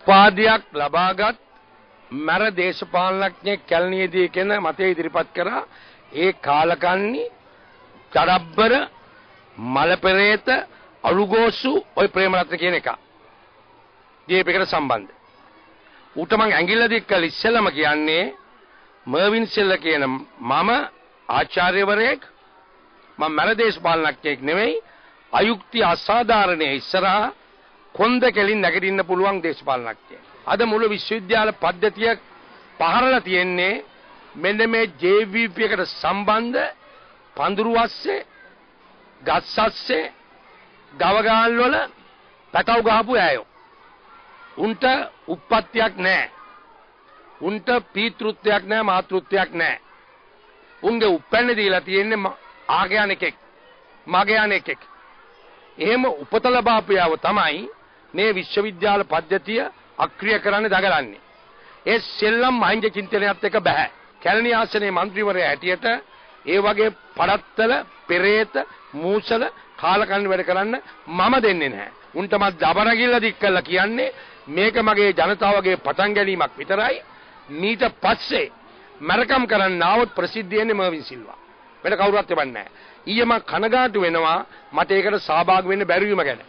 උපාධියක් ලබාගත් මර දේශපාලනඥයෙක් කැලණියේදී කියන මතය ඉදිරිපත් කරා. ඒ කාලකන්ණි චරබ්බර මලපෙරේත අලුගෝසු ඔය ප්‍රේමරත්න කියන එක. දීපේකට සම්බන්ධ. ඌට මං ඇඟිල්ල දික් කළ ඉස්සෙල්ලම කියන්නේ මර්වින් සෙල්ල කියන මම ආචාර්යවරයෙක් මම මර දේශපාලනඥයෙක් නෙවෙයි අයුක්ති අසාධාරණයේ ඉස්සරහා කොන්ද කෙලින් නැගිටින්න පුළුවන් දේශපාලනඥයෙක්. අද මුළු විශ්වවිද්‍යාල පද්ධතිය පහරලා තියෙන්නේ මෙන්න මේ JVP එකට සම්බන්ධ පඳුරු වස්සේ ගස් අස්සේ ගවගාල් වල පැටව ගහපු අයෝ. උන්ට උප්පත්තියක් නැහැ. උන්ට පීතෘත්වයක් නැහැ මාතෘත්වයක් නැහැ. උන්ගේ උප්පැන්න දීලා තියෙන්නේ ආගයන් එකෙක් මගයන් එකෙක්. එහෙම උපත ලබාපියව තමයි මේ විශ්වවිද්‍යාල පද්ධතිය අක්‍රිය කරන්න දගලන්නේ. ඒ සෙල්ලම් මහින්ද චින්තනයත් එක බෑ. කැලණි ආසනයේ മന്ത്രിවරයා හැටියට ඒ වගේ පඩත්තල පෙරේත මූසල කාලකන්ණි වැඩ කරන්න මම දෙන්නේ නැහැ. උන්ට මම දබරගිල්ල දික් කළා කියන්නේ මේක මගේ ජනතාවගේ පටන් ගැනීමක් විතරයි. මීට පස්සේ මරකම් කරන්න આવොත් ප්‍රසිද්ධියන්නේ මර්වින් සිල්වා. වෙන කවුරුත් එවන්නේ නැහැ. ඊයේ මම කනගාටු වෙනවා මට ඒකට සහභාගී වෙන්න බැරි වීම ගැන.